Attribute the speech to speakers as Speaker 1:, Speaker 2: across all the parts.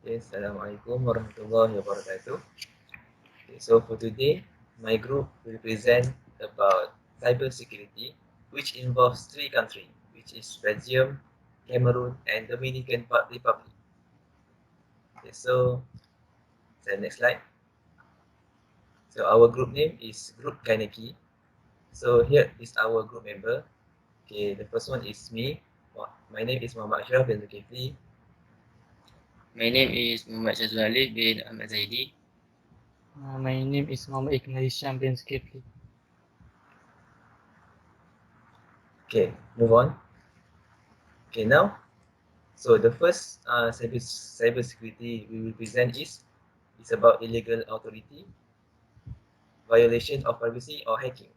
Speaker 1: Assalamualaikum warahmatullahi wabarakatuh. Okay, so for today, my group will present about cybersecurity, which involves three countries, which is Belgium, Cameroon, and Dominican Republic. Okay, so the next slide. So our group name is Group Kaneki. So here is our group member. Okay, the first one is me. My name is Muhammad Ashraf bin ZOLKEFLI.
Speaker 2: My name is Muhammad Shazwali bin Ahmad Zaidi.
Speaker 3: My name is Muhammad Iqmal HISHAM bin ZOLKEFLI.
Speaker 1: Okay, move on. Okay, now, so the first cybersecurity we will present is about illegal authority, violation of privacy, or hacking.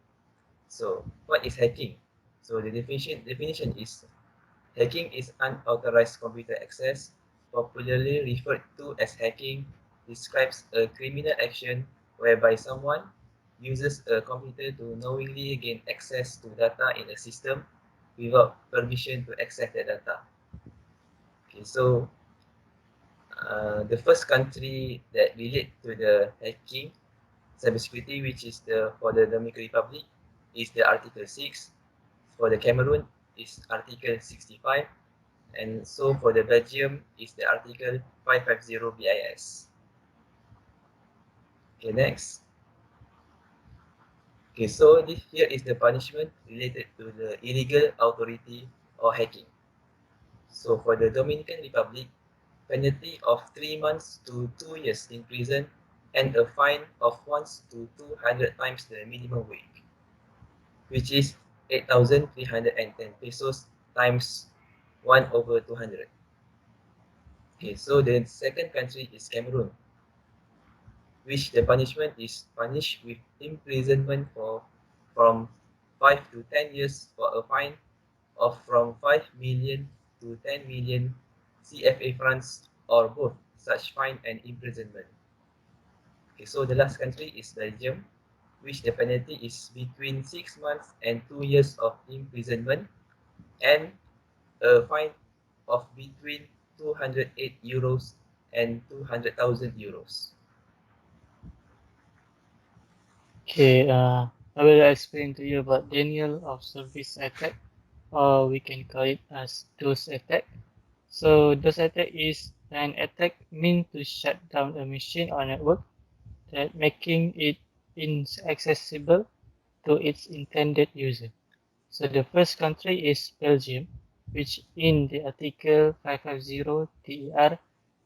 Speaker 1: So, what is hacking? So, the definition is hacking is unauthorized computer access, popularly referred to as hacking, describes a criminal action whereby someone uses a computer to knowingly gain access to data in a system without permission to access that data. Okay, so the first country that relate to the hacking cybersecurity, which is for the Dominican Republic, is the Article 6. For the Cameroon, is Article 65, and so for the Belgium is the Article 550 BIS. Okay, next. Okay, so here is the punishment related to the illegal authority or hacking. So for the Dominican Republic, penalty of 3 months to 2 years in prison and a fine of 1 to 200 times the minimum wage, which is 8,310 pesos times 1/200. Okay, so the second country is Cameroon, which the punishment is punished with imprisonment from 5 to 10 years for a fine of from 5 million to 10 million CFA francs or both such fine and imprisonment. Okay, so the last country is Belgium, which the penalty is between 6 months and 2 years of imprisonment and a fine of between 208 euros and 200,000 euros.
Speaker 3: Okay, I will explain to you about denial of service attack, or we can call it as DOS attack. So DOS attack is an attack meant to shut down a machine or network, that making it inaccessible to its intended user. So the first country is Belgium, which in the Article 550 TER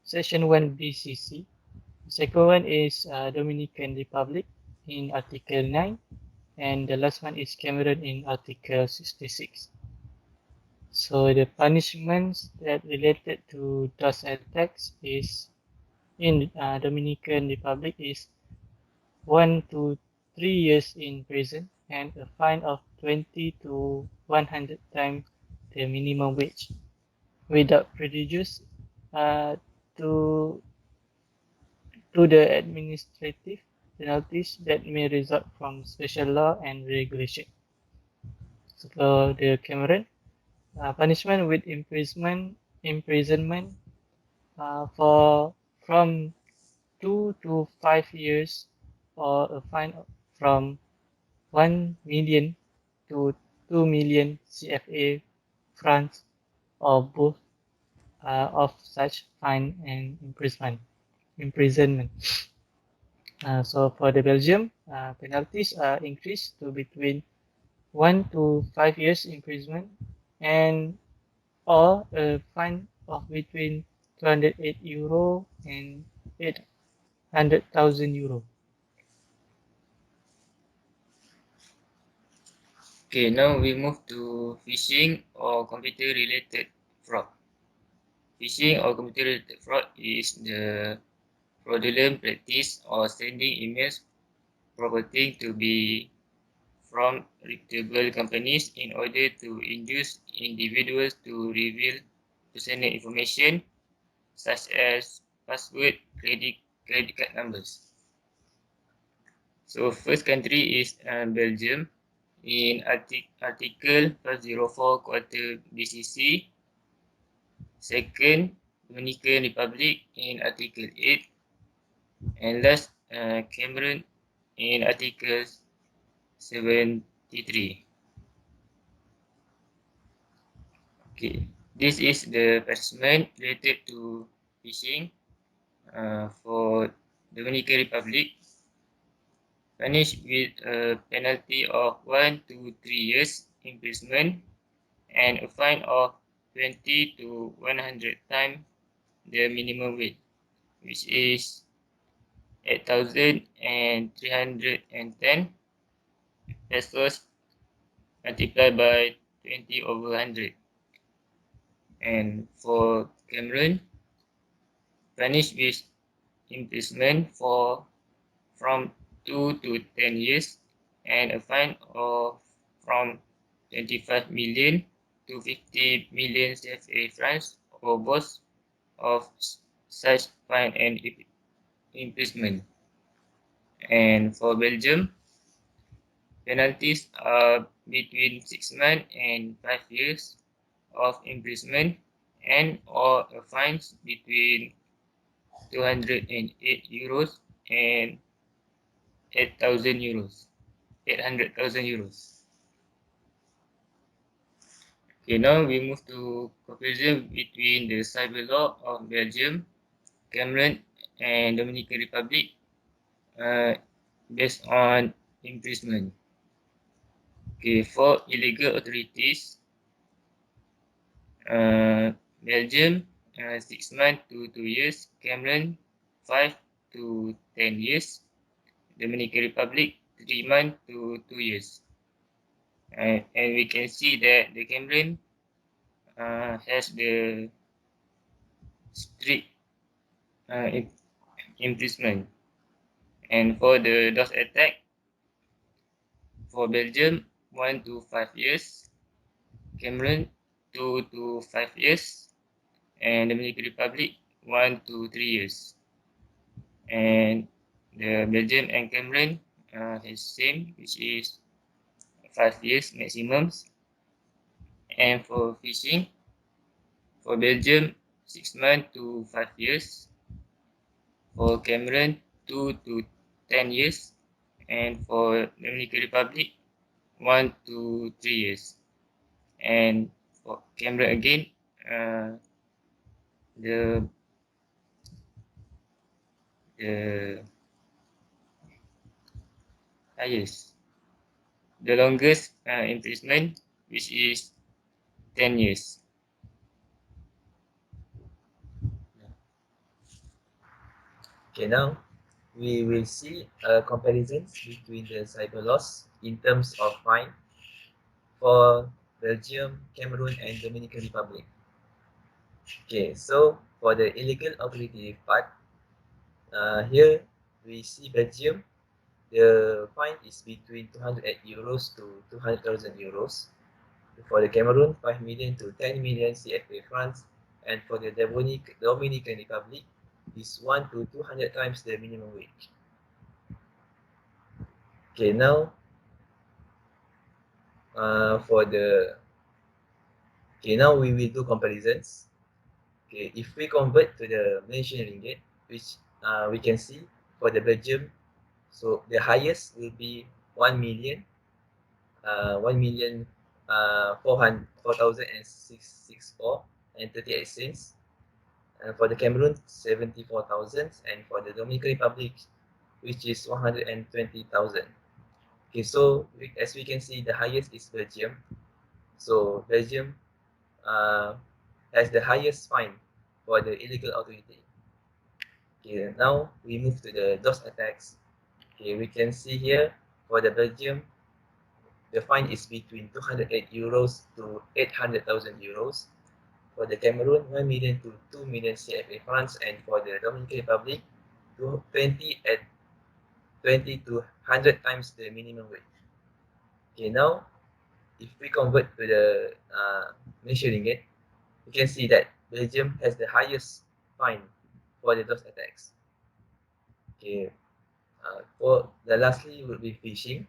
Speaker 3: Section 1 BCC. The second one is Dominican Republic in Article 9, and the last one is Cameroon in Article 66. So the punishments that related to DOS attacks is in Dominican Republic is 1 to 3 years in prison and a fine of 20 to 100 times the minimum wage, without prejudice uh, to the administrative penalties that may result from special law and regulation. So for the Cameroon, punishment with imprisonment for from 2 to 5 years, or a fine from 1 million to 2 million CFA francs, or both of such fine and imprisonment. So for the Belgium, penalties are increased to between 1 to 5 years imprisonment and or a fine of between 208 euro and 800,000 euro.
Speaker 2: Okay, now we move to phishing or computer-related fraud. Phishing or computer-related fraud is the fraudulent practice or sending emails purporting to be from reputable companies in order to induce individuals to reveal personal information such as password, credit card numbers. So first country is Belgium. In Article 504 Quarter BCC. Second, Dominican Republic in Article 8, and last Cameroon in Article 73. Okay, this is the punishment related to phishing for Dominican Republic, punished with a penalty of 1 to 3 years imprisonment and a fine of 20 to 100 times the minimum wage, which is 8,310 pesos multiplied by 20 over 100. And for Cameroon, punished with imprisonment for from 2 to 10 years and a fine of from 25 million to 50 million CFA francs or both of such fine and imprisonment. And for Belgium, penalties are between 6 months and 5 years of imprisonment and or a fines between 208 euros and 8,000 euros. 800,000 euros. Okay, now we move to comparison between the cyber law of Belgium, Cameroon, and Dominican Republic based on imprisonment. Okay, for illegal authorities, Belgium 6 months to 2 years, Cameroon 5 to 10 years, Dominican Republic 3 months to 2 years. And we can see that the Cameroon has the strict imprisonment. And for the DOS attack, for Belgium 1 to 5 years, Cameroon 2 to 5 years, and Dominican Republic 1 to 3 years. And the Belgium and Cameroon is same, which is 5 years maximums. And for phishing, for Belgium 6 months to 5 years, for Cameroon 2 to 10 years, and for Dominican Republic 1 to 3 years. And for Cameroon again, the highest, the longest imprisonment, which is 10 years.
Speaker 1: Okay, now we will see comparisons between the cyber laws in terms of fine for Belgium, Cameroon, and Dominican Republic. Okay, so for the illegal authority part, here we see Belgium, the fine is between 208 euros to 200,000 euros. For the Cameroon, 5 million to 10 million CFA francs, and for the Dominican Republic, is 1 to 200 times the minimum wage. Okay, now now we will do comparisons. Okay, if we convert to the Malaysian ringgit, which we can see for the Belgium, so the highest will be 1 million, 4,064 and 38 cents. And for the Cameroon, 74,000, and for the Dominican Republic, which is 120,000. Okay, so as we can see, the highest is Belgium. So Belgium has the highest fine for the illegal authority. Okay, now we move to the DOS attacks. Okay, we can see here for the Belgium, the fine is between 208 euros to 800,000 euros. For the Cameroon, 1 million to 2 million CFA francs, and for the Dominican Republic, 20 to 100 times the minimum wage. Okay, now if we convert to the Malaysian ringgit, you can see that Belgium has the highest fine for the DOS attacks. Okay, for the lastly would be phishing.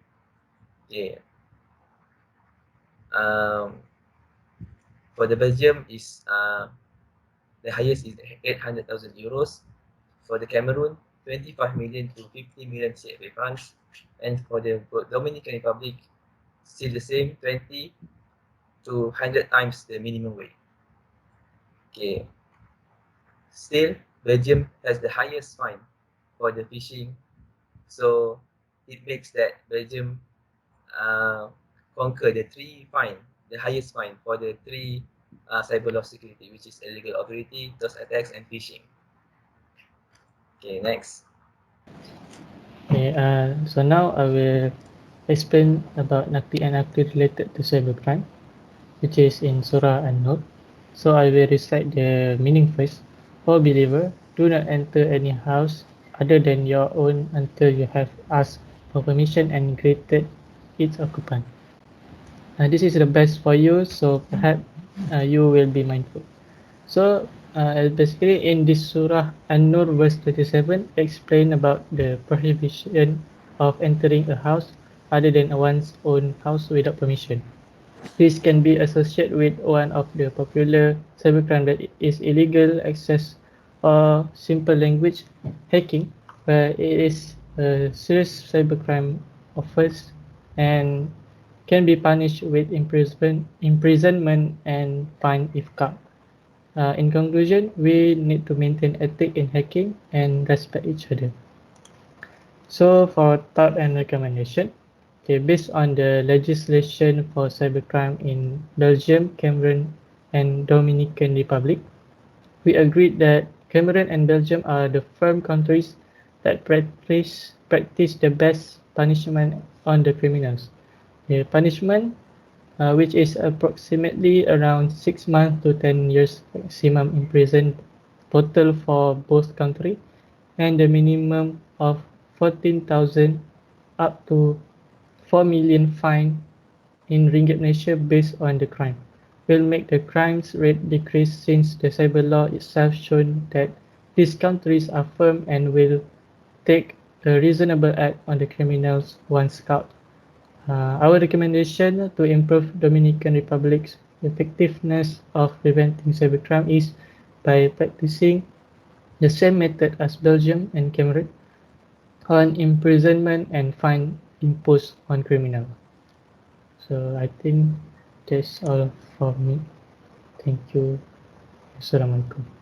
Speaker 1: Okay, for the Belgium is the the highest is 800,000 euros. For the Cameroon, 25 million to 50 million CFA francs. And for the Dominican Republic, still the same, 20 to 100 times the minimum wage. Okay. Still, Belgium has the highest fine for the phishing, so it makes that Belgium conquer the the highest fine for the three cyberlaw security, which is illegal authority, DOS attacks, and phishing. Okay, next.
Speaker 3: Okay, so now I will explain about NAQLI and AQLI related to cybercrime, which is in Surah An-Nur. So I will recite the meaning first. O believer, do not enter any house other than your own until you have asked for permission and greeted its occupant. This is the best for you, so perhaps you will be mindful. So basically in this surah An-Nur verse 27 explain about the prohibition of entering a house other than one's own house without permission. This can be associated with one of the popular cybercrime that is illegal access or simple language hacking, where it is a serious cybercrime offense and can be punished with imprisonment and fine if caught. In conclusion, we need to maintain ethics in hacking and respect each other. So for thought and recommendation, okay, based on the legislation for cybercrime in Belgium, Cameroon, and Dominican Republic, we agreed that Cameroon and Belgium are the firm countries that practice the best punishment on the criminals. The punishment, which is approximately around 6 months to 10 years maximum in prison total for both countries, and the minimum of 14,000 up to 4 million fine in ringgit Malaysia based on the crime will make the crimes rate decrease, since the cyber law itself shown that these countries are firm and will take a reasonable act on the criminals once caught. Our recommendation to improve Dominican Republic's effectiveness of preventing cybercrime is by practicing the same method as Belgium and Cameroon on imprisonment and fine imposed on criminal. So I think that's all for me. Thank you. Assalamualaikum.